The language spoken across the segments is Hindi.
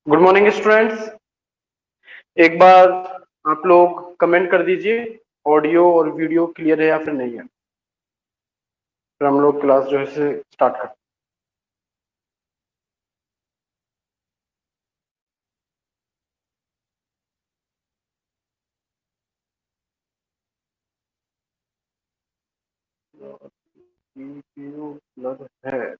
Good morning students. एक बार आप लोग कमेंट कर दीजिए ऑडियो और वीडियो क्लियर है या फिर नहीं है, फिर हम लोग क्लास जो है से स्टार्ट करते हैं। वीडियो क्लियर है।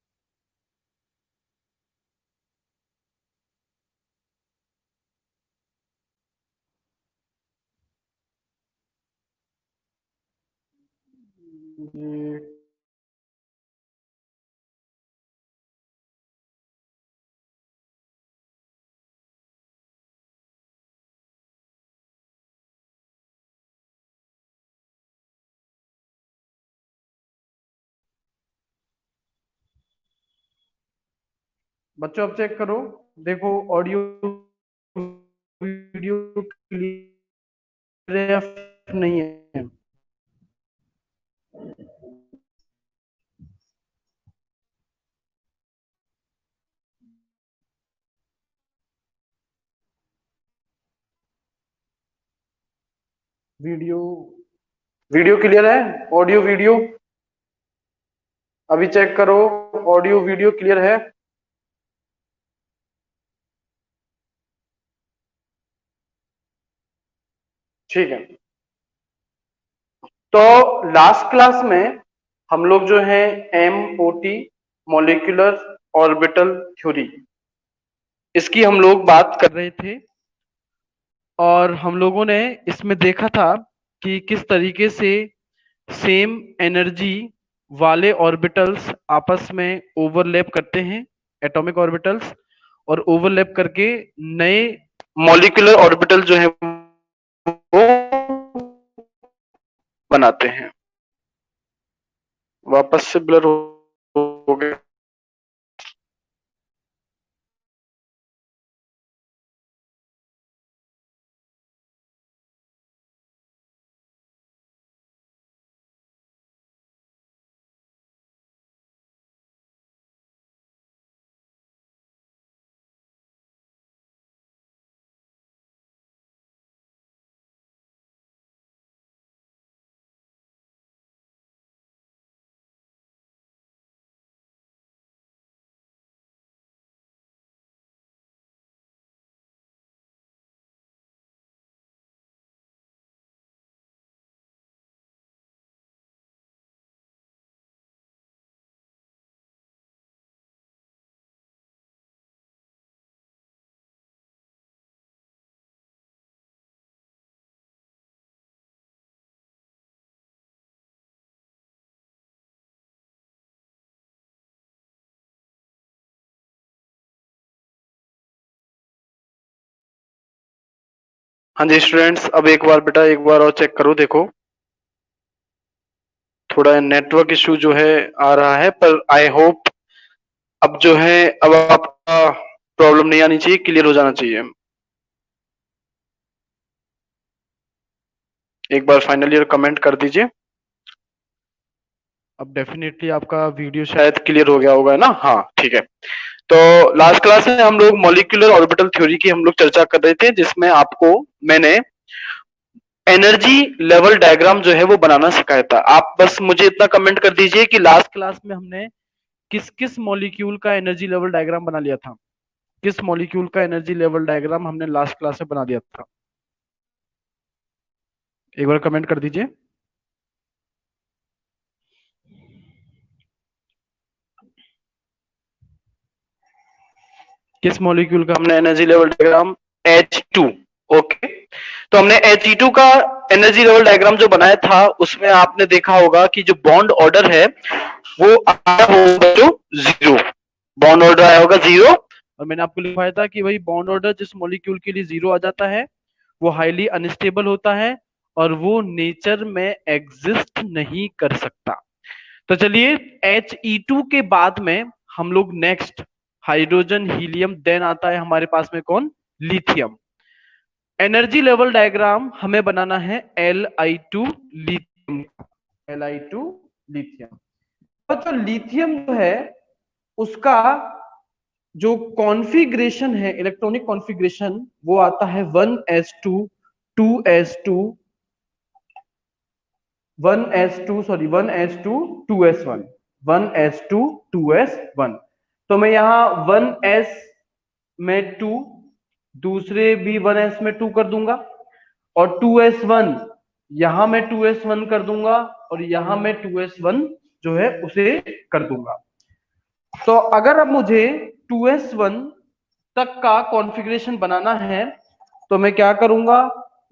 ये बच्चों अब चेक करो, देखो ऑडियो वीडियो क्लियर है या फिर नहीं है। वीडियो वीडियो क्लियर है, ऑडियो वीडियो अभी चेक करो, ऑडियो वीडियो क्लियर है। ठीक है, तो लास्ट क्लास में हम लोग जो है MOT मॉलिक्यूलर ऑर्बिटल थ्योरी इसकी हम लोग बात कर रहे थे और हम लोगों ने इसमें देखा था कि किस तरीके से सेम एनर्जी वाले ऑर्बिटल्स आपस में ओवरलैप करते हैं, एटॉमिक ऑर्बिटल्स, और ओवरलैप करके नए मॉलिक्यूलर ऑर्बिटल जो है वो बनाते हैं। वापस से ब्लर हो गया। हाँ जी स्टूडेंट्स, अब एक बार बेटा एक बार और चेक करो, देखो थोड़ा नेटवर्क इशू जो है आ रहा है, पर आई होप अब जो है अब आपका प्रॉब्लम नहीं आनी चाहिए, क्लियर हो जाना चाहिए। एक बार फाइनल ईयर कमेंट कर दीजिए। अब डेफिनेटली आपका वीडियो शायद क्लियर हो गया होगा ना। हाँ ठीक है, तो लास्ट क्लास में हम लोग मॉलिक्यूलर ऑर्बिटल थ्योरी की हम लोग चर्चा कर रहे थे, जिसमें आपको मैंने एनर्जी लेवल डायग्राम जो है वो बनाना सिखाया था। आप बस मुझे इतना कमेंट कर दीजिए कि लास्ट क्लास में हमने किस किस मॉलिक्यूल का एनर्जी लेवल डायग्राम बना लिया था। किस मॉलिक्यूल का एनर्जी लेवल डायग्राम हमने लास्ट क्लास में बना दिया था, एक बार कमेंट कर दीजिए। किस मॉलिक्यूल का हमने energy level diagram? H2। Okay, तो हमने He2 का एनर्जी लेवल डायग्राम जो बनाया था उसमें आपने देखा होगा कि जो बॉन्ड ऑर्डर है वो आया होगा जो 0, बॉन्ड ऑर्डर आया होगा 0। और मैंने आपको लिखवाया था कि भाई बॉन्ड ऑर्डर जिस मॉलिक्यूल के लिए 0 आ जाता है वो हाईली अनस्टेबल होता है और वो नेचर में एग्जिस्ट नहीं कर सकता। तो चलिए He2 के बाद में हम लोग नेक्स्ट हाइड्रोजन हीलियम, देन आता है हमारे पास में कौन? लिथियम। एनर्जी लेवल डायग्राम हमें बनाना है Li2 लिथियम, Li2 लिथियम। तो जो लिथियम जो है उसका जो कॉन्फ़िगरेशन है, इलेक्ट्रॉनिक कॉन्फ़िगरेशन, वो आता है 1s2 2s2 1s2 sorry 1s2 2s1 1s2 2s1। तो मैं यहां 1s में 2, दूसरे भी 1s में 2 कर दूंगा, और 2s1 यहां मैं 2s1 कर दूंगा, और यहां मैं 2s1 जो है उसे कर दूंगा। तो अगर अब मुझे 2s1 तक का कॉन्फ़िगरेशन बनाना है तो मैं क्या करूंगा,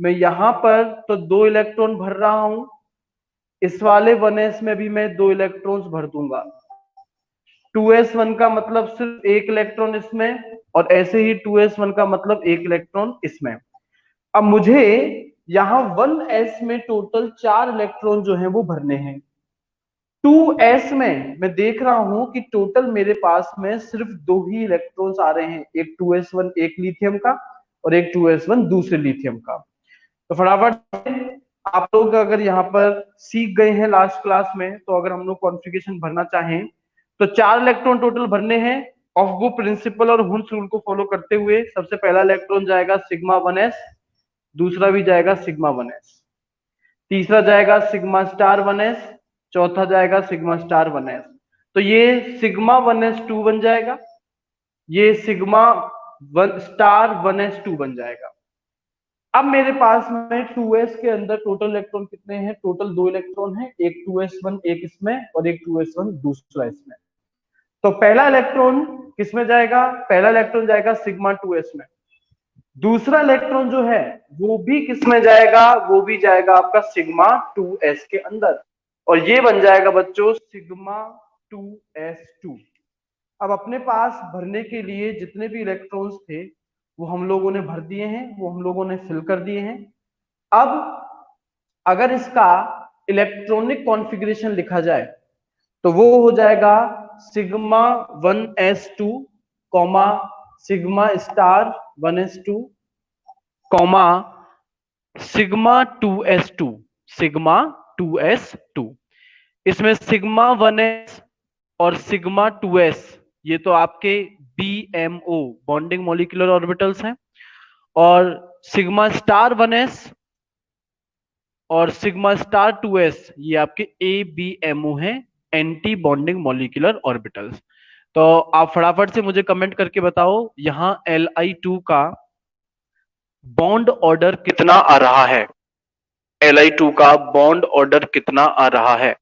मैं यहां पर तो 2 इलेक्ट्रॉन भर रहा हूं, इस वाले 1s में भी मैं 2 इलेक्ट्रॉन्स भर दूंगा। 2s1 का मतलब सिर्फ एक इलेक्ट्रॉन इसमें, और ऐसे ही 2s1 का मतलब एक इलेक्ट्रॉन इसमें। अब मुझे यहां 1s में टोटल 4 इलेक्ट्रॉन जो है वो भरने हैं। 2s में मैं देख रहा हूं कि टोटल मेरे पास में सिर्फ 2 ही इलेक्ट्रॉन्स आ रहे हैं, एक 2s1 एक लिथियम का, और एक 2s1 दूसरे लिथियम का। तो फटाफट आप लोग अगर यहाँ पर सीख गए हैं लास्ट क्लास में, तो अगर हम लोग कॉन्फ़िगरेशन भरना चाहें तो 4 इलेक्ट्रॉन टोटल भरने हैं। ऑफ वो प्रिंसिपल और हुन्स रूल को फॉलो करते हुए सबसे पहला इलेक्ट्रॉन जाएगा सिग्मा 1s, दूसरा भी जाएगा सिग्मा 1s, तीसरा जाएगा सिग्मा स्टार 1s, चौथा जाएगा सिग्मा स्टार 1s। तो ये सिग्मा 1s2 बन जाएगा, ये सिग्मा वन स्टार 1s2 बन जाएगा। अब मेरे पास में 2s के अंदर टोटल इलेक्ट्रॉन कितने हैं, टोटल 2 इलेक्ट्रॉन हैं, एक 2s1 एक इसमें और एक 2s1 दूसरा इसमें। तो पहला इलेक्ट्रॉन किसमें जाएगा, पहला इलेक्ट्रॉन जाएगा सिग्मा 2s में। दूसरा इलेक्ट्रॉन जो है वो भी किसमें जाएगा, वो भी जाएगा आपका सिग्मा 2s के अंदर, और ये बन जाएगा बच्चों सिग्मा 2s2। अब अपने पास भरने के लिए जितने भी इलेक्ट्रॉन्स थे वो हम लोगों ने भर दिए हैं, वो हम लोगों ने फिल कर दिए हैं। अब अगर इसका इलेक्ट्रॉनिक कॉन्फ़िगरेशन लिखा जाए तो वो हो जाएगा sigma 1s2 comma sigma star 1s2 comma sigma 2s2, sigma 2s2। इसमें सिग्मा 1s और सिग्मा 2s ये तो आपके BMO बॉन्डिंग मॉलिक्यूलर ऑर्बिटल्स हैं, और सिग्मा स्टार 1s और सिग्मा स्टार 2s ये आपके ABMO हैं, एंटी बॉन्डिंग मॉलिक्यूलर ऑर्बिटल्स। तो आप फटाफट से मुझे कमेंट करके बताओ यहां Li2 का बॉन्ड ऑर्डर कितना आ रहा है, Li2 का बॉन्ड ऑर्डर कितना आ रहा है।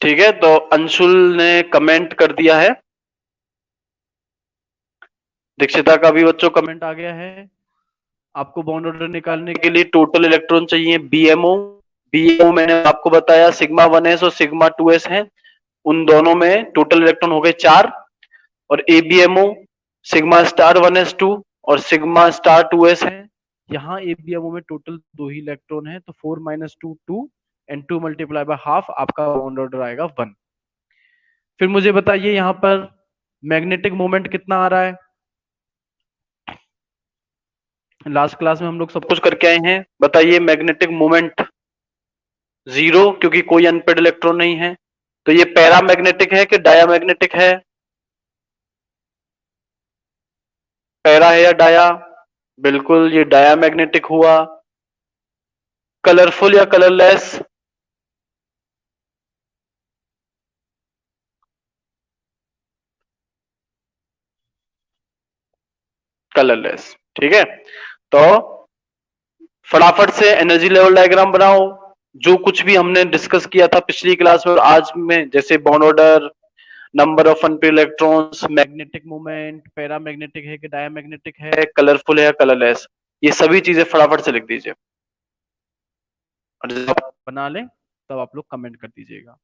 ठीक है, तो अंशुल ने कमेंट कर दिया है, दीक्षिता का भी बच्चों कमेंट आ गया है। आपको बॉन्ड ऑर्डर निकालने के लिए टोटल इलेक्ट्रॉन चाहिए बीएमओ। बीएमओ मैंने आपको बताया सिग्मा 1s और सिग्मा 2s है, उन दोनों में टोटल इलेक्ट्रॉन हो गए 4। और एबीएमओ सिग्मा स्टार 1s2 और सिग्मा स्टार 2s है, यहाँ एबीएमओ में टोटल 2 ही इलेक्ट्रॉन है, तो 4 minus 2 2 and 2 multiply by half आपका बॉन्ड ऑर्डर आएगा 1। फिर मुझे बताइए यहाँ पर मैग्नेटिक मोमेंट कितना आ रहा है। लास्ट क्लास में हम लोग सब कुछ करके आए हैं, बताइए मैग्नेटिक मोमेंट 0, क्योंकि कोई अनपेड इलेक्ट्रॉन नहीं है। तो ये पैरामैग्नेटिक है कि डायामैग्नेटिक है, पैरा है या डाया, बिल्कुल ये डायामैग्नेटिक हुआ। कलरफुल या कलरलेस, कलरलेस। ठीक है, तो फटाफट से एनर्जी लेवल डायग्राम बनाओ। जो कुछ भी हमने डिस्कस किया था पिछली क्लास में और आज में, जैसे bond order, number of unpaired electrons, magnetic moment, paramagnetic है कि डायामैग्नेटिक है, कलरफुल है या कलरलेस, ये सभी चीजें फटाफट से लिख दीजिए, और जब आप बना लें तब आप लोग कमेंट कर दीजिएगा।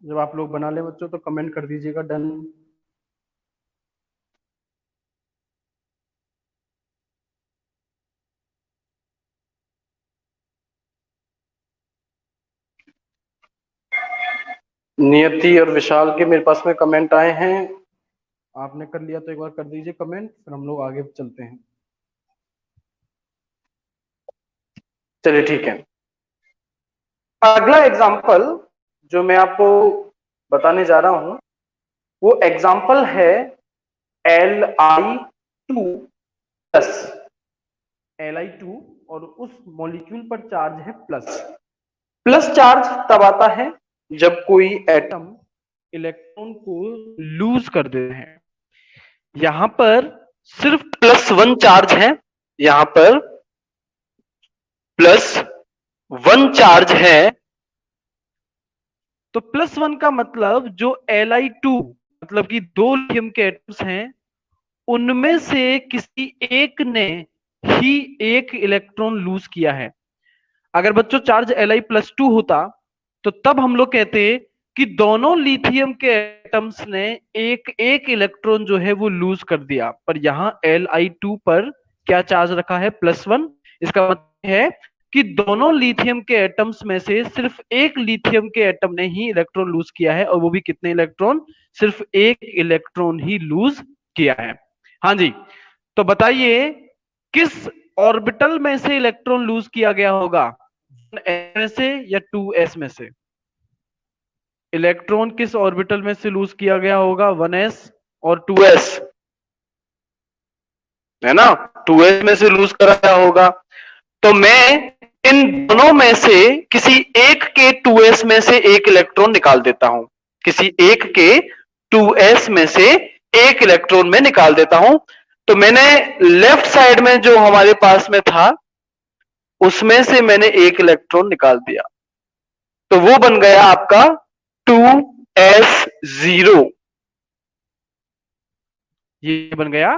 जब आप लोग बना ले बच्चों तो कमेंट कर दीजिएगा डन। नियति और विशाल के मेरे पास में कमेंट आए हैं। आपने कर लिया तो एक बार कर दीजिए कमेंट, फिर हम लोग आगे चलते हैं। चलिए ठीक है। अगला एग्जाम्पल जो मैं आपको बताने जा रहा हूं वो एग्जाम्पल है Li2 प्लस। Li2 और उस मॉलिक्यूल पर चार्ज है प्लस। प्लस चार्ज तब आता है जब कोई एटम इलेक्ट्रॉन को लूज कर देते हैं। यहां पर सिर्फ +1 चार्ज है, यहां पर +1 चार्ज है। तो +1 का मतलब जो Li2 मतलब कि दो लिथियम के एटम्स हैं उनमें से किसी एक ने ही एक इलेक्ट्रॉन लूज किया है। अगर बच्चों चार्ज Li+2 होता तो तब हम लोग कहते कि दोनों लिथियम के एटम्स ने एक एक इलेक्ट्रॉन जो है वो लूज कर दिया। पर यहां Li2 पर क्या चार्ज रखा है? +1। इसका मतलब है कि दोनों लिथियम के एटम्स में से सिर्फ एक लिथियम के एटम ने ही इलेक्ट्रॉन लूज किया है, और वो भी कितने इलेक्ट्रॉन? सिर्फ एक इलेक्ट्रॉन ही लूज किया है। हाँ जी, तो बताइए किस ऑर्बिटल में से इलेक्ट्रॉन लूज किया गया होगा? 1s में से या 2s में से? इलेक्ट्रॉन किस ऑर्बिटल में से लूज किया गया होगा? 1s और 2s, है ना? 2s में से लूज करा गया होगा। तो मैं इन दोनों में से किसी एक के 2s में से एक इलेक्ट्रॉन निकाल देता हूं। किसी एक के 2s में से एक इलेक्ट्रॉन में निकाल देता हूं। तो मैंने लेफ्ट साइड में जो हमारे पास में था उसमें से मैंने एक इलेक्ट्रॉन निकाल दिया, तो वो बन गया आपका 2s0। ये बन गया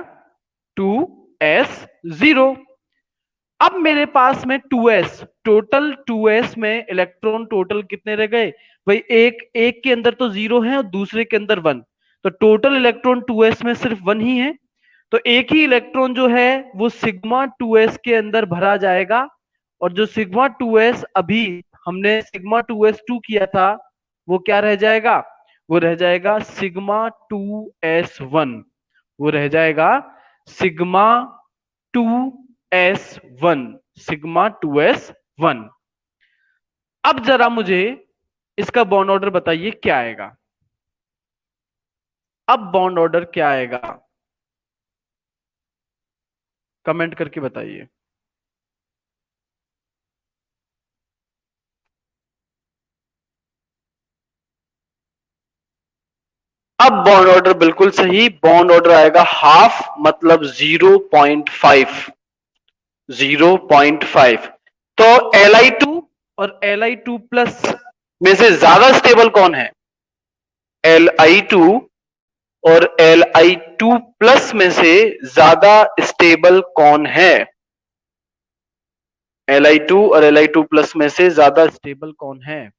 2s0। अब मेरे पास में 2s, टोटल 2s में इलेक्ट्रॉन टोटल कितने रह गए भाई? एक के अंदर तो 0 है और दूसरे के अंदर 1, तो टोटल इलेक्ट्रॉन 2s में सिर्फ 1 ही है। तो एक ही इलेक्ट्रॉन जो है वो सिग्मा 2s के अंदर भरा जाएगा, और जो सिग्मा 2s अभी हमने सिग्मा 2s2 किया था वो क्या रह जाएगा? वो रह जाएगा सिग्मा 2s1। वो रह जाएगा सिग्मा 2s1, सिग्मा 2s1। अब जरा मुझे इसका बॉन्ड ऑर्डर बताइए क्या आएगा? अब बॉन्ड ऑर्डर क्या आएगा? कमेंट करके बताइए। अब बॉन्ड ऑर्डर बिल्कुल सही, बॉन्ड ऑर्डर आएगा हाफ, मतलब 0.5। 0.5। तो Li2 और Li2 प्लस में से ज्यादा स्टेबल कौन है? Li2 और Li2 प्लस में से ज्यादा स्टेबल कौन है? Li2 और Li2 प्लस में से ज्यादा स्टेबल कौन है?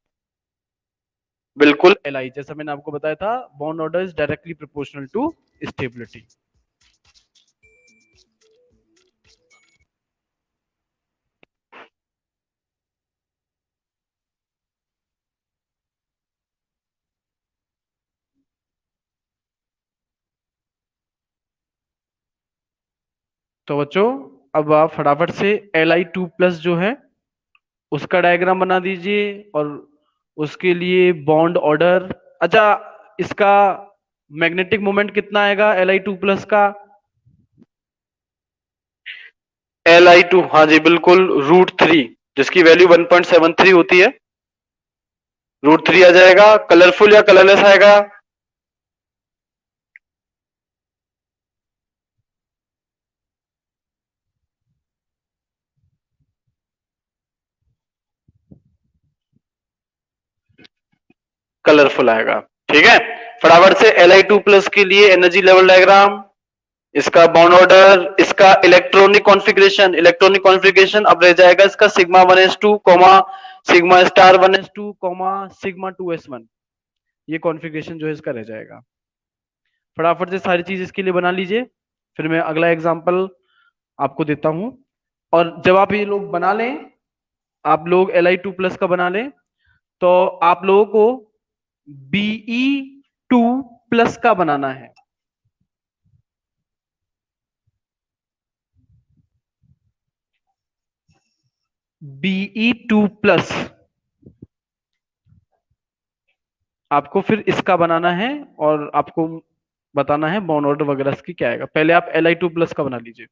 बिल्कुल Li। जैसा मैंने आपको बताया था bond order is directly proportional to stability. तो बच्चों अब आप फटाफट से Li2 प्लस जो है उसका डायग्राम बना दीजिए, और उसके लिए बॉन्ड ऑर्डर। अच्छा, इसका मैग्नेटिक मोमेंट कितना आएगा Li2 प्लस का? Li2, हाँ जी बिल्कुल, √3, जिसकी वैल्यू 1.73 होती है। √3 आ जाएगा। कलरफुल या कलरलेस आएगा? कलरफुल आएगा। ठीक है, फटाफट से Li2 प्लस के लिए एनर्जी लेवल डायग्राम। इसका बॉन्ड ऑर्डर, इसका इलेक्ट्रॉनिक कॉन्फ़िगरेशन अब रह जाएगा इसका sigma 1s2 sigma star 1s2 sigma 2s1। ये कॉन्फ़िगरेशन जो है इसका रह जाएगा। फटाफट से सारी चीज इसके लिए बना लीजिए, फिर मैं अगला एग्जांपल आपको देता हूं। और जब आप ये लोग बना लें, आप लोग Li2+ का बना लें, तो आप लोगों को Be2+ का बनाना है। Be2+ आपको फिर इसका बनाना है, और आपको बताना है बॉन्ड ऑर्डर वगैरह इसकी क्या आएगा। पहले आप Li2+ का बना लीजिए।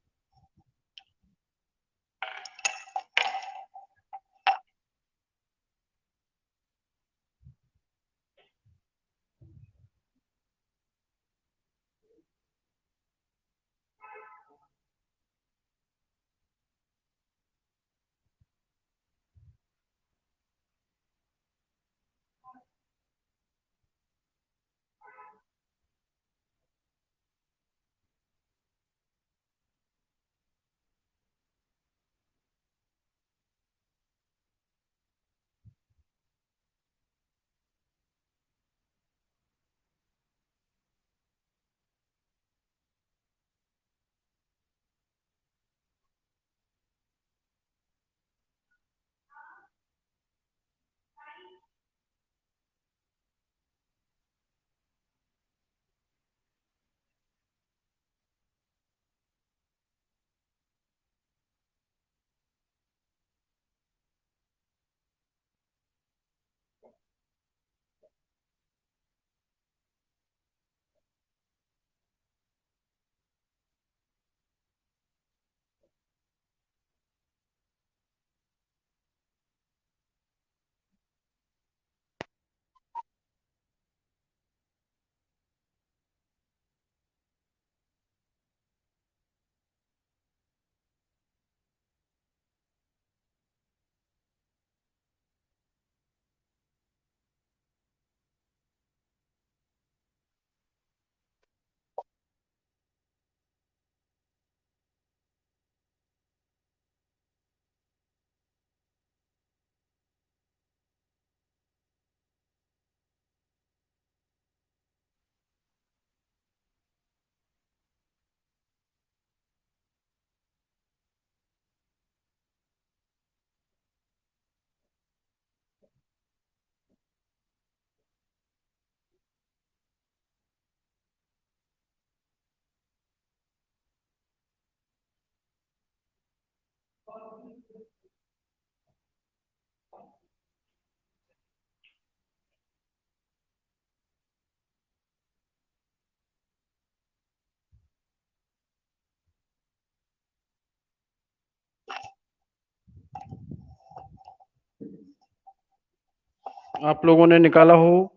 आप लोगों ने निकाला हो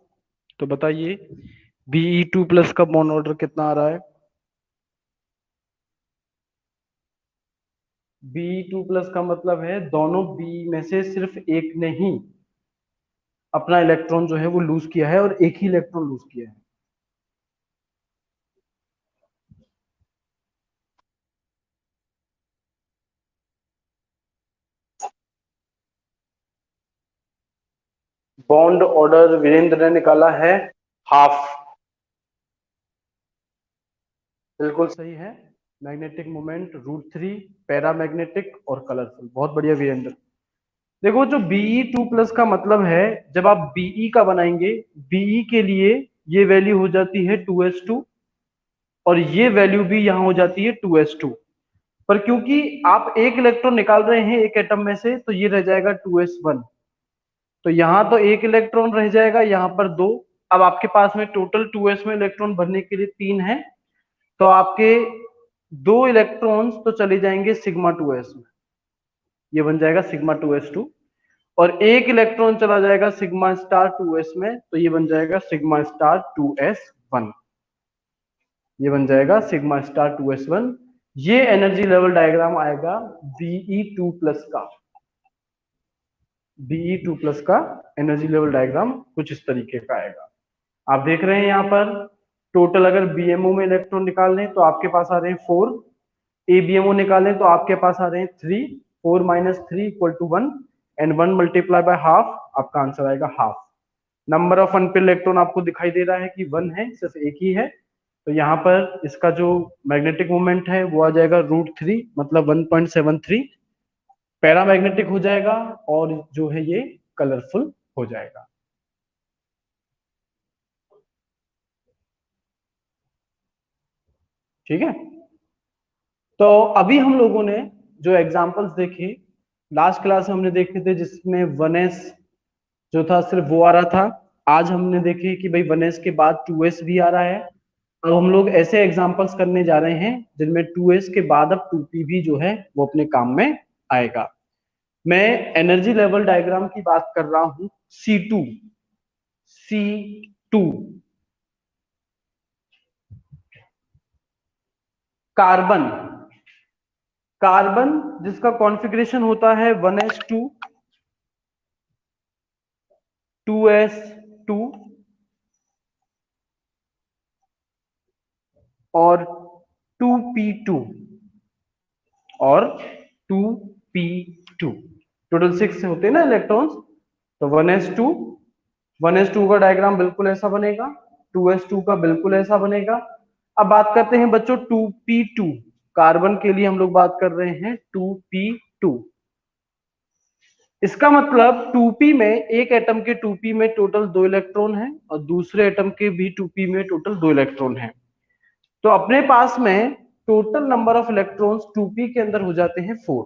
तो बताइए Be2+ का बॉन्ड ऑर्डर कितना आ रहा है। Be2+ का मतलब है दोनों बी में से सिर्फ एक ने ही अपना इलेक्ट्रॉन जो है वो लूज किया है, और एक ही इलेक्ट्रॉन लूज किया है। बॉन्ड ऑर्डर वीरेंद्र ने निकाला है हाफ। बिल्कुल सही है। मैग्नेटिक मोमेंट √3, पैरामैग्नेटिक और कलरफुल। बहुत बढ़िया वीरेंद्र। देखो जो Be2+ का मतलब है, जब आप Be का बनाएंगे, Be के लिए ये वैल्यू हो जाती है 2s2, और ये वैल्यू भी यहां हो जाती है 2s2। पर क्योंकि आप एक इलेक्ट्रॉन निकाल रहे हैं एक एटम में से, तो ये रह जाएगा 2s1। तो यहां तो एक इलेक्ट्रॉन रह जाएगा, यहां पर दो। अब आपके पास में टोटल 2s में इलेक्ट्रॉन भरने के लिए 3 है, तो आपके दो इलेक्ट्रॉन्स तो चले जाएंगे सिग्मा 2s में, ये बन जाएगा सिग्मा 2s2। और एक इलेक्ट्रॉन चला जाएगा सिग्मा*2s में, तो ये बन जाएगा सिग्मा*2s1। ये बन जाएगा सिग्मा*2s1। ये एनर्जी लेवल डायग्राम आएगा Be2+ का। Be2+ का एनर्जी लेवल डायग्राम कुछ इस तरीके का आएगा। आप देख रहे हैं यहां पर टोटल अगर बीएमओ में इलेक्ट्रॉन निकालने तो आपके पास आ रहे हैं 4, एबीएमओ निकालें तो आपके पास आ रहे हैं 3, 4 minus 3 equal to 1, and 1 multiply by half, आपका आंसर आएगा half. Number of unpaired electron आपको दिखाई दे रहा है कि 1 है, सिर्फ एक ही है, तो यहाँ पर इसका जो मैग्नेटिक मोमेंट है वो आ जाएगा √3, मतलब 1.73 पैरामैग्नेटिक हो जाएगा, और जो है ये कलरफुल हो जाएगा। ठीक है, तो अभी हम लोगों ने जो एग्जांपल्स देखे लास्ट क्लास में हमने देखे थे जिसमें 1s जो था सिर्फ वो आ रहा था, आज हमने देखे कि भाई 1s के बाद 2s भी आ रहा है। अब हम लोग ऐसे एग्जांपल्स करने जा रहे हैं जिनमें 2s के बाद अब 2p भी जो है वो अपने काम में आएगा। मैं एनर्जी लेवल डायग्राम की बात कर रहा हूं, C2 कार्बन, कार्बन जिसका कॉन्फ़िगरेशन होता है 1s2 2s2 और 2p2 और 2p2, टोटल 6 होते हैं ना इलेक्ट्रॉन्स। तो 1s2 का डायग्राम बिल्कुल ऐसा बनेगा, 2s2 का बिल्कुल ऐसा बनेगा। अब बात करते हैं बच्चों 2p2, कार्बन के लिए हम लोग बात कर रहे हैं 2p2। इसका मतलब 2p में, एक एटम के 2p में टोटल 2 इलेक्ट्रॉन है और दूसरे एटम के भी 2p में टोटल 2 इलेक्ट्रॉन है। तो अपने पास में total number of electrons 2p के अंदर हो जाते हैं 4।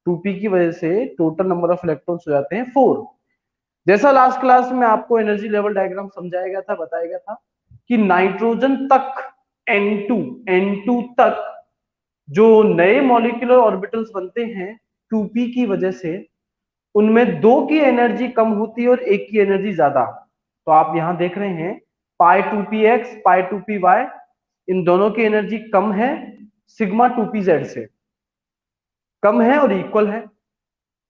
2p की वजह से टोटल नंबर ऑफ इलेक्ट्रॉन्स हो जाते हैं 4। जैसा लास्ट क्लास में आपको एनर्जी लेवल डायग्राम समझाया गया था, बताया गया था कि नाइट्रोजन तक N2 तक जो नए मॉलिक्यूलर ऑर्बिटल्स बनते हैं 2p की वजह से, उनमें 2 की एनर्जी कम होती है और 1 की एनर्जी ज्यादा। तो आप यहां देख रहे हैं π2px π2py, इन दोनों की एनर्जी कम है, सिग्मा 2pz से कम है और इक्वल है।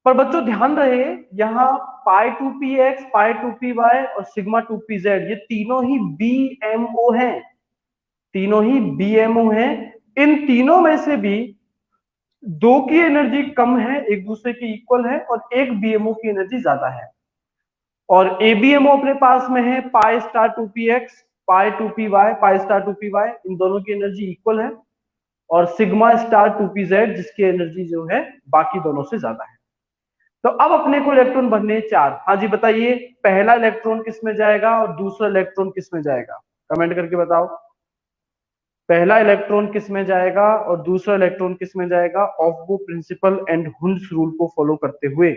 पर बच्चों ध्यान रहे, यहाँ π2px π2py और सिग्मा 2pz ये तीनों ही बीएमओ हैं, तीनों ही बीएमओ हैं। इन तीनों में से भी 2 की एनर्जी कम है, एक दूसरे के इक्वल है, और एक बीएमओ की एनर्जी ज्यादा है। और एबीएमओ अपने पास में है π*2px π2py π*2py, इन दोनों की एनर्जी इक्वल है, और σ*2pz जिसकी एनर्जी जो है बाकी दोनों से ज्यादा है। तो अब अपने को इलेक्ट्रॉन बनने 4। हाँ जी बताइए, पहला इलेक्ट्रॉन किस में जाएगा और दूसरा इलेक्ट्रॉन किस में जाएगा, कमेंट करके बताओ। पहला इलेक्ट्रॉन किस में जाएगा और दूसरा इलेक्ट्रॉन किस में जाएगा, ऑफ-बो प्रिंसिपल एंड हुंस रूल को फॉलो करते हुए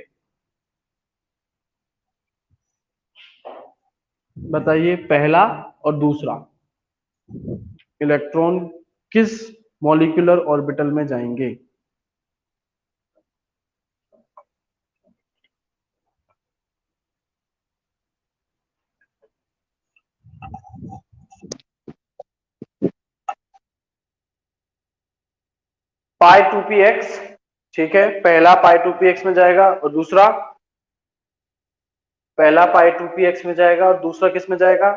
बताइए, पहला और दूसरा इलेक्ट्रॉन किस मॉलिक्यूलर ऑर्बिटल में जाएंगे। π2px, ठीक है, पहला π2px में जाएगा और दूसरा, पहला π2px में जाएगा और दूसरा किस में जाएगा।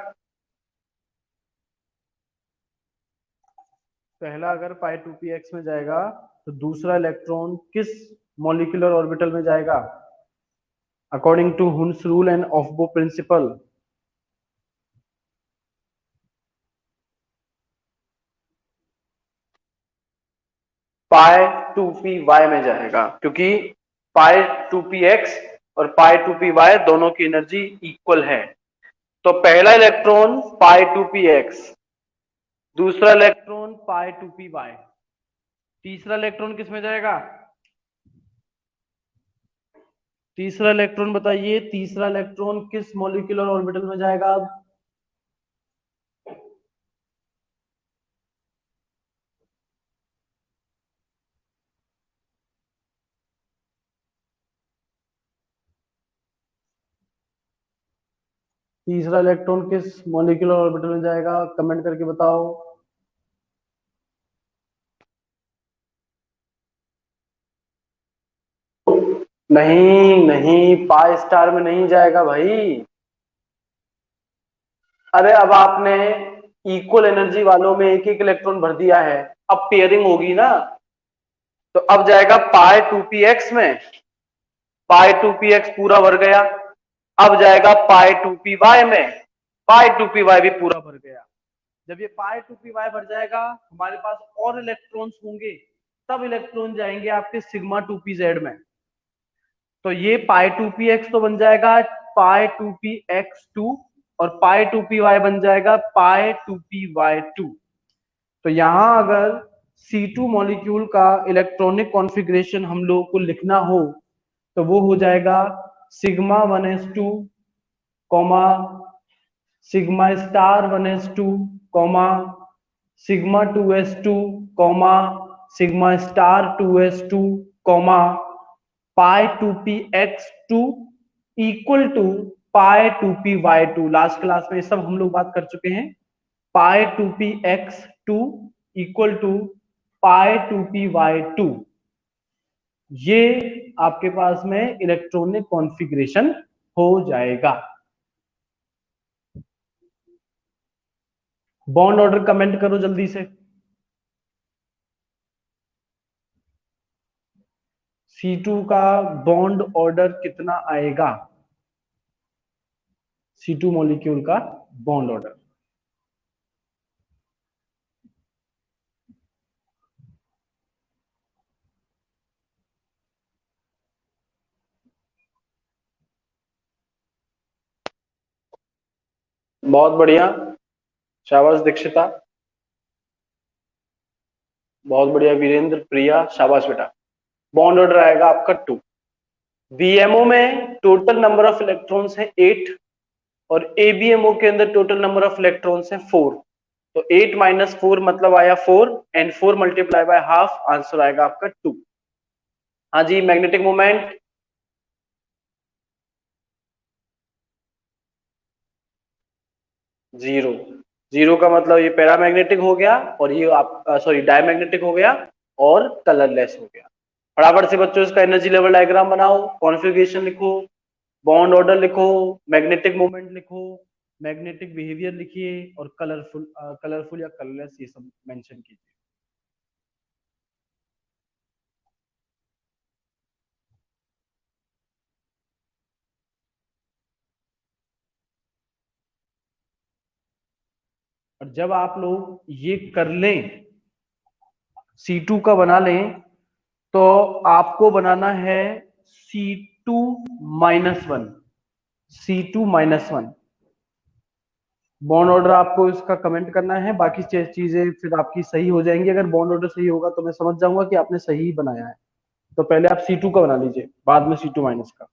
पहला अगर π2px में जाएगा तो दूसरा इलेक्ट्रॉन किस मॉलिक्यूलर ऑर्बिटल में जाएगा, according to Hund's rule and Aufbau principle. π2py में जाएगा, क्योंकि π2px और π2py दोनों की एनर्जी इक्वल है। तो पहला इलेक्ट्रॉन π2px, दूसरा इलेक्ट्रॉन π2py, तीसरा इलेक्ट्रॉन किस में जाएगा, तीसरा इलेक्ट्रॉन बताइए, तीसरा इलेक्ट्रॉन किस मॉलिक्यूलर ऑर्बिटल में जाएगा। अब तीसरा इलेक्ट्रॉन किस मॉलिक्यूलर ऑर्बिटल में जाएगा, कमेंट करके बताओ। नहीं नहीं, पाई स्टार में नहीं जाएगा भाई। अरे अब आपने इक्वल एनर्जी वालों में एक एक इलेक्ट्रॉन भर दिया है, अब पेयरिंग होगी ना, तो अब जाएगा पाई 2p x में, पाई 2p x पूरा भर गया। अब जाएगा पाई 2py में, पाई 2py भी पूरा भर गया। जब ये पाई 2py भर जाएगा, हमारे पास और इलेक्ट्रॉन्स होंगे, तब इलेक्ट्रॉन जाएंगे आपके सिग्मा 2pz में। तो ये पाई 2px तो बन जाएगा पाई 2px2, और पाई 2py बन जाएगा पाई 2py2। तो यहां अगर C2 मॉलिक्यूल का इलेक्ट्रॉनिक कॉन्फ़िगरेशन हम लोगों को लिखना हो, तो वो हो जाएगा sigma 1s2 comma sigma star 1s2 comma sigma 2s2 comma sigma star 2s2 comma pi 2px2 equal to pi 2py2। Last class में सब हम लोग बात कर चुके हैं। पाई 2px2 equal to pi 2py2, ये आपके पास में इलेक्ट्रॉनिक कॉन्फ़िगरेशन हो जाएगा। बॉन्ड ऑर्डर कमेंट करो जल्दी से। C2 का बॉन्ड ऑर्डर कितना आएगा? C2 मॉलिक्यूल का बॉन्ड ऑर्डर। बहुत बढ़िया, शाबाश दीक्षिता, बहुत बढ़िया वीरेंद्र, प्रिया, शाबाश बेटा। बॉन्ड ऑर्डर आएगा आपका 2। बीएमओ में टोटल नंबर ऑफ इलेक्ट्रॉन्स है 8, और एबीएमओ के अंदर टोटल नंबर ऑफ इलेक्ट्रॉन्स है 4। तो 8 माइनस 4 मतलब आया 4, and 4 multiply by half, answer आएगा आपका 2। हाँ जी, मैग्नेटिक मोमेंट। जीरो। जीरो का मतलब ये पैरामैग्नेटिक हो गया, और ये आप सॉरी डायमैग्नेटिक हो गया, और कलरलेस हो गया। फटाफट से बच्चों इसका एनर्जी लेवल डायग्राम बनाओ, कॉन्फ़िगरेशन लिखो, बॉन्ड ऑर्डर लिखो, मैग्नेटिक मोमेंट लिखो, मैग्नेटिक बिहेवियर लिखिए, और कलरफुल या कलरलेस ये सब मेंशन कीजिए। और जब आप लोग ये कर लें, C2 का बना लें, तो आपको बनाना है C2 minus one, C2 - 1। Bond order आपको इसका कमेंट करना है, बाकी चीजें फिर आपकी सही हो जाएंगी। अगर बॉन्ड ऑर्डर सही होगा तो मैं समझ जाऊंगा कि आपने सही बनाया है। तो पहले आप C2 का बना लीजिए, बाद में C2 माइनस का।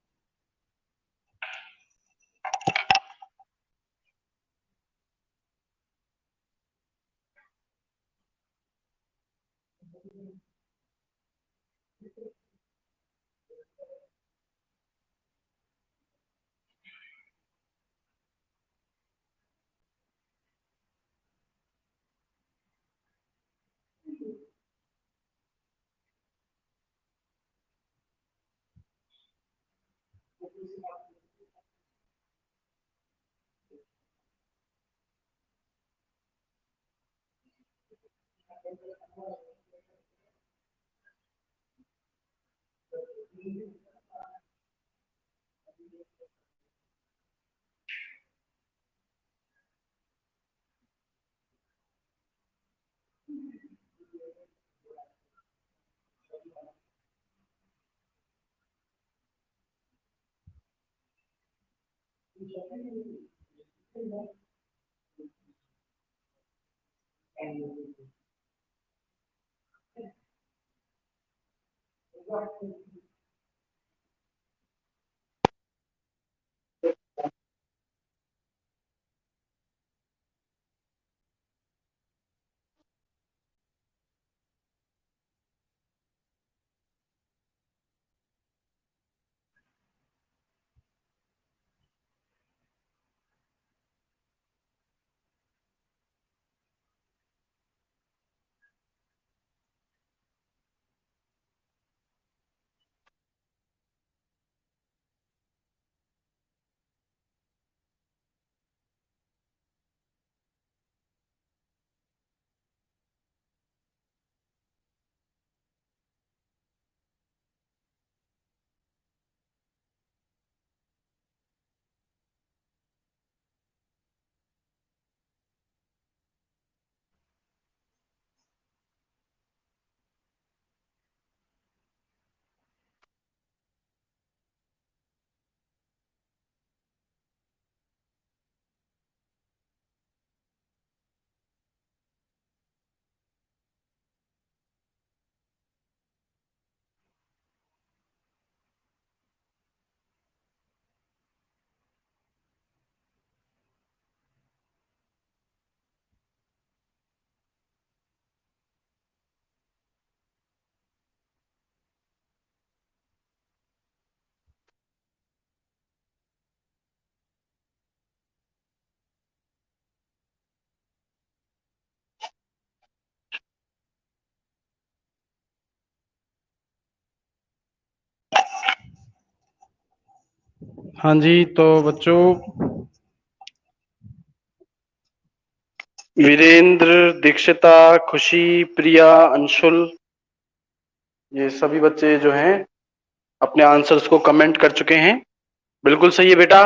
हाँ जी, तो बच्चों वीरेंद्र, दीक्षिता, खुशी, प्रिया, अंशुल, ये सभी बच्चे जो हैं अपने आंसर्स को कमेंट कर चुके हैं। बिल्कुल सही है बेटा,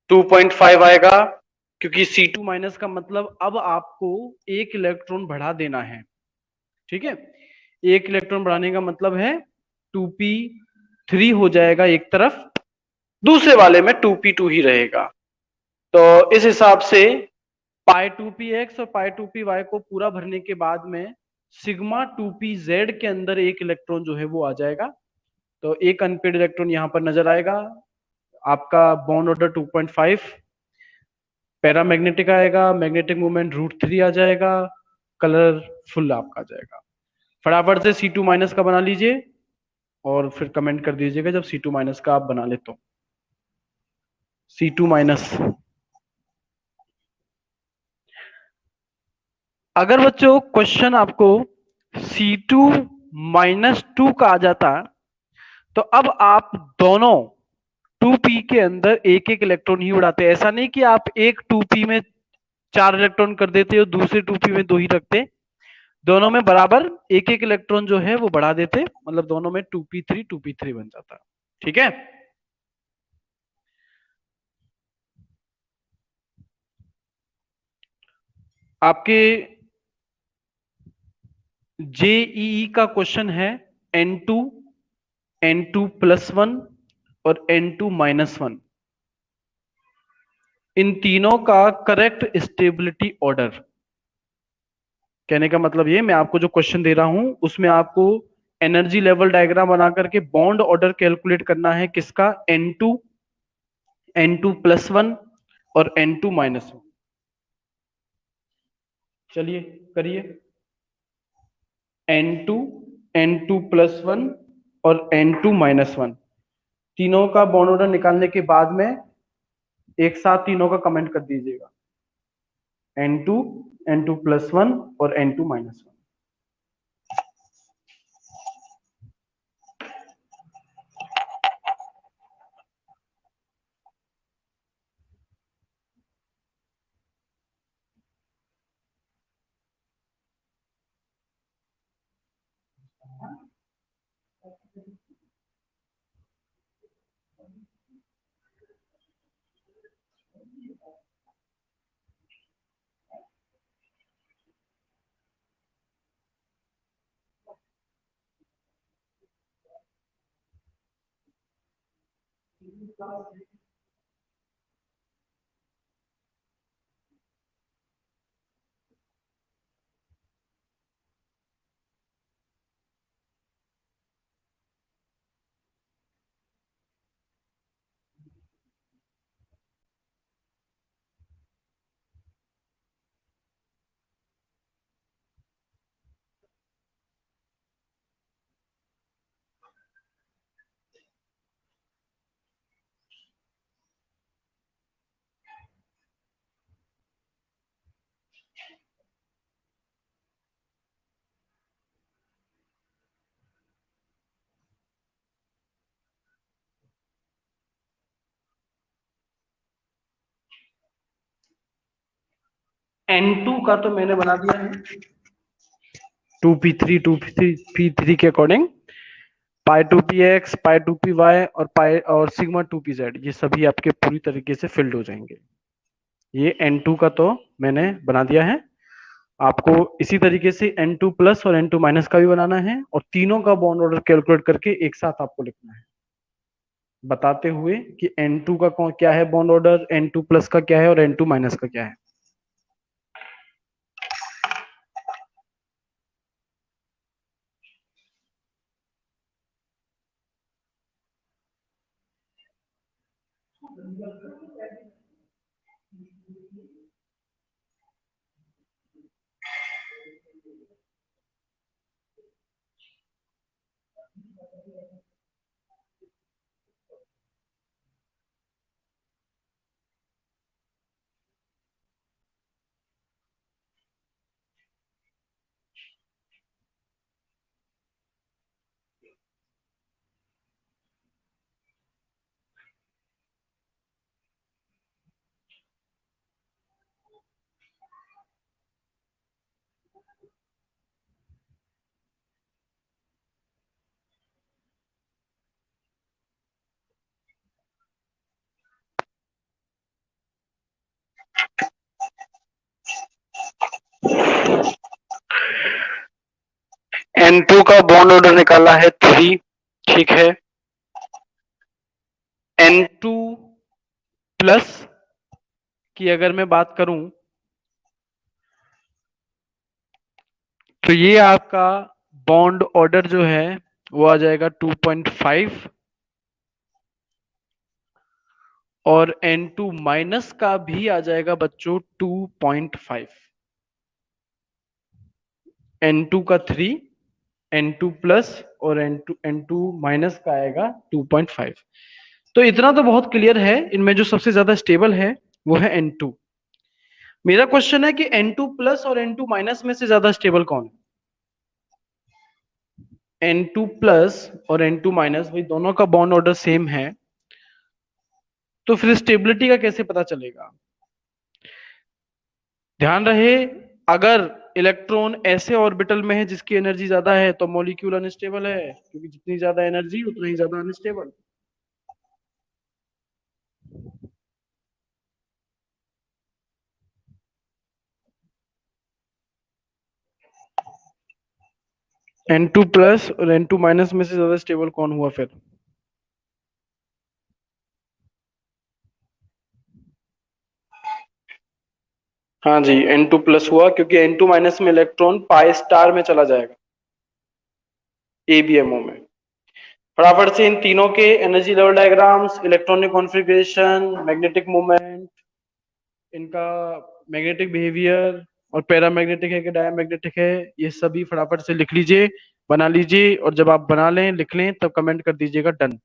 2.5 आएगा। क्योंकि C2 माइनस का मतलब अब आपको एक इलेक्ट्रॉन बढ़ा देना है। ठीक है, एक इलेक्ट्रॉन बढ़ाने का मतलब है 2p3 हो जाएगा एक तरफ, दूसरे वाले में 2p2 ही रहेगा। तो इस हिसाब से पाई 2p x और पाई 2p y को पूरा भरने के बाद में सिग्मा 2p z के अंदर एक इलेक्ट्रॉन जो है वो आ जाएगा। तो एक अनपेड इलेक्ट्रॉन यहां पर नजर आएगा। आपका बॉन्ड ऑर्डर 2.5, पैरामैग्नेटिक आएगा, मैग्नेटिक मोमेंट √3 आ जाएगा, कलर फुल आपका आ जाएगा। फटाफट से C2 माइनस का बना लीजिए और फिर कमेंट कर दीजिएगा जब C2 माइनस का आप बना ले तो। C2 माइनस, अगर बच्चों क्वेश्चन आपको C2 माइनस 2 का आ जाता तो अब आप दोनों 2p के अंदर एक एक इलेक्ट्रॉन ही उड़ाते। ऐसा नहीं कि आप एक 2p में 4 इलेक्ट्रॉन कर देते और दूसरे 2p में 2 ही रखते। दोनों में बराबर एक एक इलेक्ट्रॉन जो है वो बढ़ा देते, मतलब दोनों में 2p3 बन जाता। ठीक है, आपके जेईई का क्वेश्चन है N2, N2+1 और N2-1, इन तीनों का करेक्ट स्टेबिलिटी ऑर्डर। कहने का मतलब ये, मैं आपको जो क्वेश्चन दे रहा हूं उसमें आपको एनर्जी लेवल डायग्राम बना करके बॉन्ड ऑर्डर कैलकुलेट करना है, किसका? N2, N2+1 और N2-1। चलिए करिए। N2, N2+1 और N2-1, तीनों का बॉन्ड ऑर्डर निकालने के बाद में एक साथ तीनों का कमेंट कर दीजिएगा, N2, N2+1 और N2-1। N2 का तो मैंने बना दिया है 2p3 के अकॉर्डिंग, पाई 2px, पाई 2py और पाई और सिग्मा 2pz, ये सभी आपके पूरी तरीके से फिल्ड हो जाएंगे। ये N2 का तो मैंने बना दिया है। आपको इसी तरीके से N2 प्लस और N2 माइनस का भी बनाना है और तीनों का बॉन्ड ऑर्डर कैलकुलेट करके एक साथ आपको लिखना है, बताते हुए कि N2 का क्या है बॉन्ड ऑर्डर, N2 प्लस का क्या है और N2 माइनस का क्या है। N2 का बॉन्ड ऑर्डर निकाला है 3, ठीक है। N2 प्लस की अगर मैं बात करूं तो ये आपका बॉन्ड ऑर्डर जो है वो आ जाएगा 2.5, और N2 माइनस का भी आ जाएगा बच्चों 2.5। N2 का 3, N2 प्लस और N2 माइनस का आएगा 2.5। तो इतना तो बहुत क्लियर है, इनमें जो सबसे ज्यादा स्टेबल है वो है N2। मेरा क्वेश्चन है कि N2 प्लस और N2 माइनस में से ज्यादा स्टेबल कौन है? N2 प्लस और N2 माइनस, भाई दोनों का बॉन्ड ऑर्डर सेम है, तो फिर स्टेबिलिटी का कैसे पता चलेगा? ध्यान रहे, अगर इलेक्ट्रॉन ऐसे ऑर्बिटल में है जिसकी एनर्जी ज्यादा है तो मॉलिक्यूल अनस्टेबल है, क्योंकि जितनी ज्यादा एनर्जी उतना ही ज्यादा अनस्टेबल। N2 प्लस और N2 माइनस में से ज्यादा स्टेबल कौन हुआ फिर? हाँ जी, N2 प्लस हुआ, क्योंकि N2 माइनस में इलेक्ट्रॉन पाई स्टार में चला जाएगा, ABMO में। फटाफट से इन तीनों के energy level diagrams, electronic configuration, magnetic movement, इनका मैग्नेटिक बिहेवियर, और पैरामैग्नेटिक है कि डायमैग्नेटिक है, ये सभी फटाफट से लिख लीजिए, बना लीजिए, और जब आप बना लें लिख लें तब कमेंट कर दीजिएगा डन।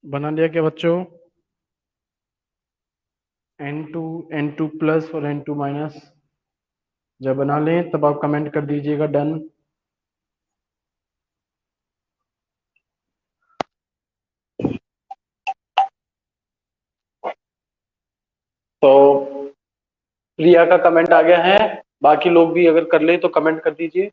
बना लिया क्या बच्चों? N2 N2 प्लस और N2 माइनस। जब बना लें तब आप कमेंट कर दीजिएगा डन। तो प्रिया का कमेंट आ गया है, बाकी लोग भी अगर कर ले तो कमेंट कर दीजिए।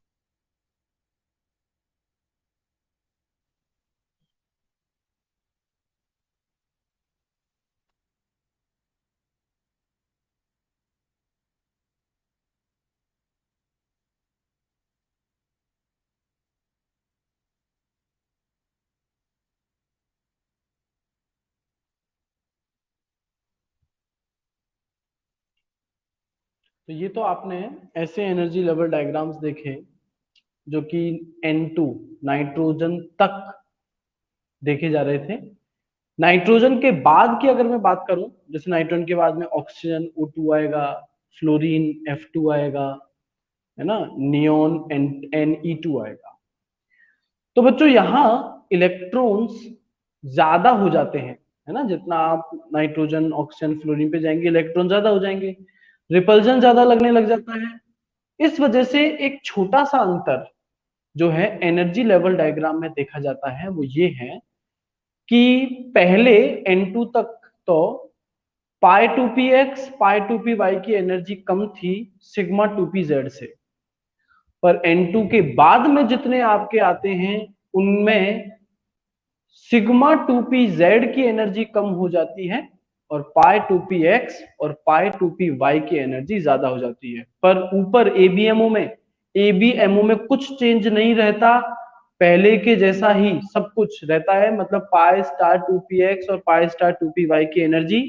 तो ये तो आपने ऐसे एनर्जी लेवल डायग्राम्स देखे जो कि N2 नाइट्रोजन तक देखे जा रहे थे। नाइट्रोजन के बाद की अगर मैं बात करूं, जैसे नाइट्रोजन के बाद में ऑक्सीजन O2 आएगा, फ्लोरीन F2 आएगा, है ना, नियोन Ne2 आएगा। तो बच्चों यहाँ इलेक्ट्रॉन्स ज्यादा हो जाते हैं, है ना, जितना आप नाइट्रोजन ऑक्सीजन फ्लोरीन पे जाएंगे इलेक्ट्रॉन ज्यादा हो जाएंगे, रिपल्जन ज्यादा लगने लग जाता है। इस वजह से एक छोटा सा अंतर जो है एनर्जी लेवल डायग्राम में देखा जाता है वो ये है कि पहले N2 तक तो pi two p x pi two p y की एनर्जी कम थी सिग्मा टू पी जेड से, पर N2 के बाद में जितने आपके आते हैं उनमें सिग्मा टू पी जेड की एनर्जी कम हो जाती है और पाई टू पी एक्स और पाई टू पी वाई की एनर्जी ज्यादा हो जाती है। पर ऊपर एबीएमओ में कुछ चेंज नहीं रहता, पहले के जैसा ही सब कुछ रहता है। मतलब pi star two p x और pi star two p y की energy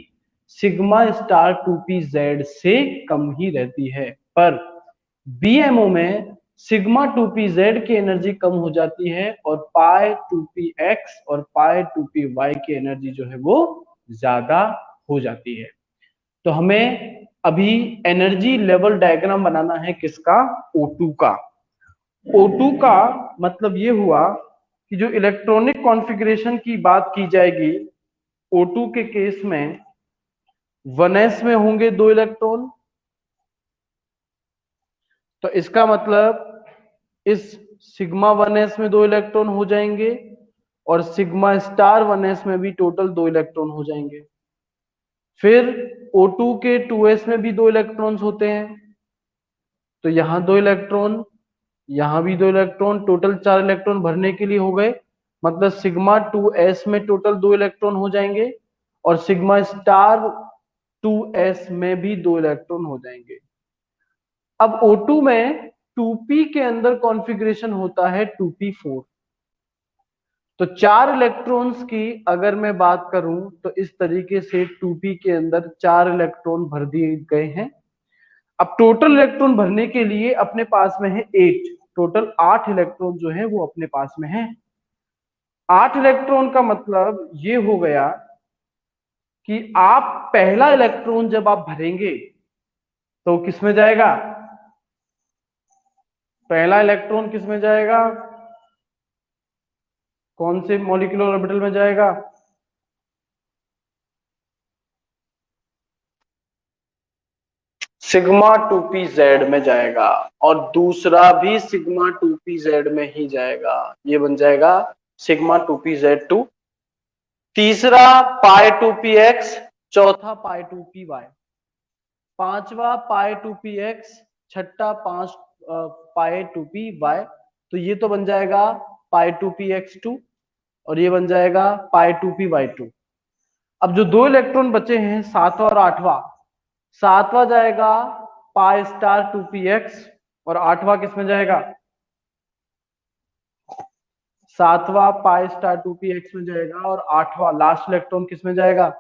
sigma star two p z से कम ही रहती है। पर बीएमओ में सिग्मा टू पी जेड की एनर्जी कम हो जाती है और पाई टू पी एक्स और पाई टू पी वाई की एनर्जी जो है वो ज्यादा हो जाती है। तो हमें अभी एनर्जी लेवल डायग्राम बनाना है किसका? O2 का। O2 का मतलब ये हुआ कि जो इलेक्ट्रॉनिक कॉन्फ़िगरेशन की बात की जाएगी O2 के केस में 1s में होंगे 2 इलेक्ट्रॉन। तो इसका मतलब इस सिग्मा 1s में 2 इलेक्ट्रॉन हो जाएंगे और सिग्मा स्टार 1s में भी टोटल 2 इलेक्ट्रॉन हो जाएंगे। फिर O2 के 2s में भी 2 इलेक्ट्रॉन्स होते हैं, तो यहां 2 इलेक्ट्रॉन, यहां भी 2 इलेक्ट्रॉन, टोटल 4 इलेक्ट्रॉन भरने के लिए हो गए। मतलब सिग्मा 2s में टोटल 2 इलेक्ट्रॉन हो जाएंगे और सिग्मा स्टार 2s में भी 2 इलेक्ट्रॉन हो जाएंगे। अब O2 में 2p के अंदर कॉन्फ़िगरेशन होता है 2p4। तो 4 इलेक्ट्रॉन्स की अगर मैं बात करूं तो इस तरीके से 2p के अंदर 4 इलेक्ट्रॉन भर दिए गए हैं। अब टोटल इलेक्ट्रॉन भरने के लिए अपने पास में है 8, टोटल 8 इलेक्ट्रॉन जो है वो अपने पास में है। 8 इलेक्ट्रॉन का मतलब ये हो गया कि आप पहला इलेक्ट्रॉन जब आप भरेंगे तो किस में जाएगा? पहला इलेक्ट्रॉन किस में जाएगा? कौन से मॉलिक्यूलर ऑर्बिटल में जाएगा? सिग्मा टू पी जेड में जाएगा और दूसरा भी सिग्मा टू पी जेड में ही जाएगा, ये बन जाएगा sigma two p z two. तीसरा पाई टू पी एक्स, चौथा पाई टू पी वाई, पांचवा पाई टू पी एक्स, छठा पाई टू पी वाई। तो ये तो बन जाएगा पाई टू पी एक्स टू और ये बन जाएगा पाई टू पी वाई टू। अब जो 2 इलेक्ट्रॉन बचे हैं सातवां और आठवां, सातवां जाएगा pi star two p x और आठवां किस में जाएगा? सातवां pi star two p x में जाएगा और आठवां लास्ट इलेक्ट्रॉन किस में जाएगा?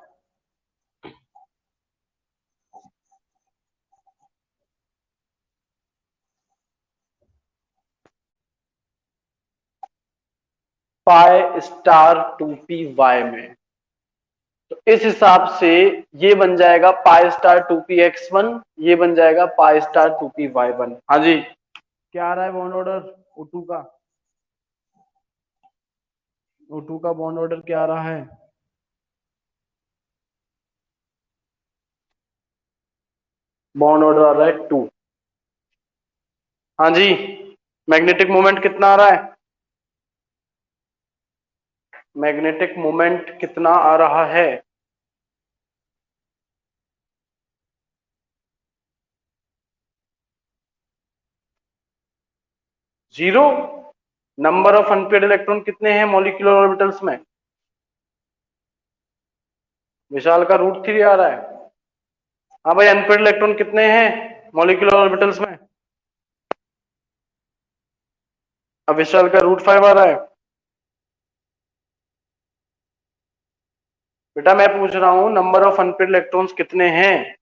Pi star two p y में। तो इस हिसाब से ये बन जाएगा pi star two p x one, ये बन जाएगा pi star two p y one. हाँ जी, क्या आ रहा है बॉन्ड ऑर्डर O2 का? O2 का बॉन्ड ऑर्डर क्या आ रहा है? बॉन्ड ऑर्डर आ रहा है 2। हाँ जी, मैग्नेटिक मोमेंट कितना आ रहा है? मैग्नेटिक मोमेंट कितना आ रहा है? Zero. Number of unpaired electron कितने हैं मॉलिक्यूलर ऑर्बिटल्स में? विशाल का √3 आ रहा है। हाँ भाई, अनपेड इलेक्ट्रॉन कितने हैं मॉलिक्यूलर ऑर्बिटल्स में? अब विशाल का √5 आ रहा है। बेटा मैं पूछ रहा हूं नंबर ऑफ अनपेड इलेक्ट्रॉन्स कितने हैं?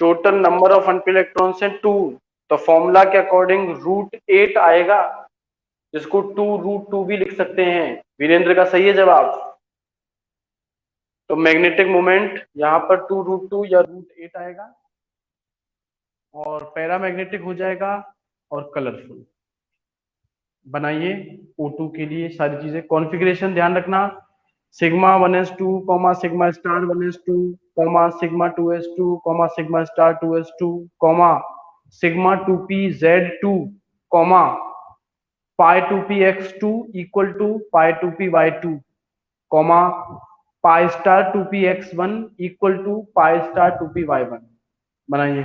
Total number of unpaired electrons है 2। तो फॉर्मूला के अकॉर्डिंग √8 आएगा, जिसको 2√2 भी लिख सकते हैं। वीरेंद्र का सही है जवाब। तो मैग्नेटिक मोमेंट यहां पर 2√2 या √8 आएगा, और पैरामैग्नेटिक हो जाएगा और कलरफुल। बनाइए O2 के लिए सारी चीजें, कॉन्फ़िगरेशन ध्यान रखना। σ1s2 σ*1s2 σ2s2 σ*2s2 σ2pz2 π2px2 equal to π2py2 π*2px1 equal to π*2py1। बनाइए।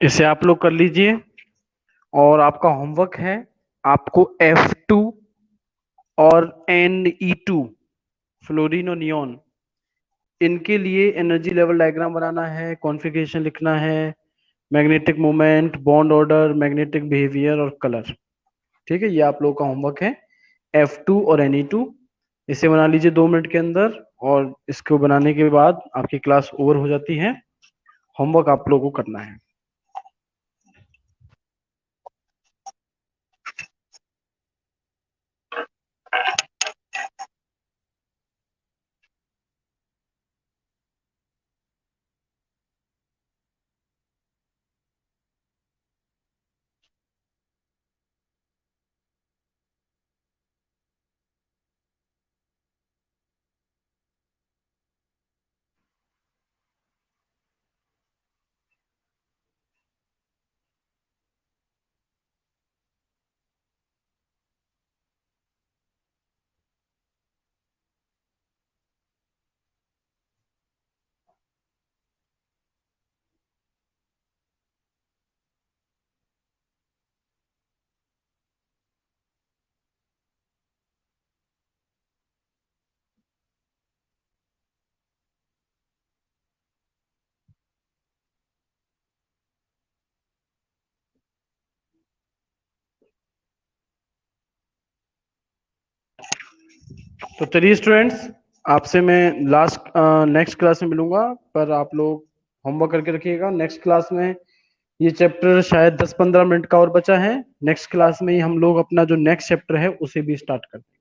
इसे आप लोग कर लीजिए, और आपका होमवर्क है, आपको F2 और Ne2 फ्लोरीन और नियॉन, इनके लिए एनर्जी लेवल डायग्राम बनाना है, कॉन्फ़िगरेशन लिखना है, magnetic moment, bond order, magnetic behaviour और कलर। ठीक है, ये आप लोगों का होमवर्क है, F2 और Ne2। इसे बना लीजिए 2 मिनट के अंदर, और इसको बनाने के बाद आपकी क्लास ओवर हो जाती है। होमवर्क आप लोगों को करना है। तो चलिए स्टूडेंट्स, आपसे मैं नेक्स्ट क्लास में मिलूंगा, पर आप लोग होमवर्क करके रखिएगा। नेक्स्ट क्लास में ये चैप्टर शायद 10-15 मिनट का और बचा है। नेक्स्ट क्लास में ही हम लोग अपना जो नेक्स्ट चैप्टर है उसे भी स्टार्ट करते हैं।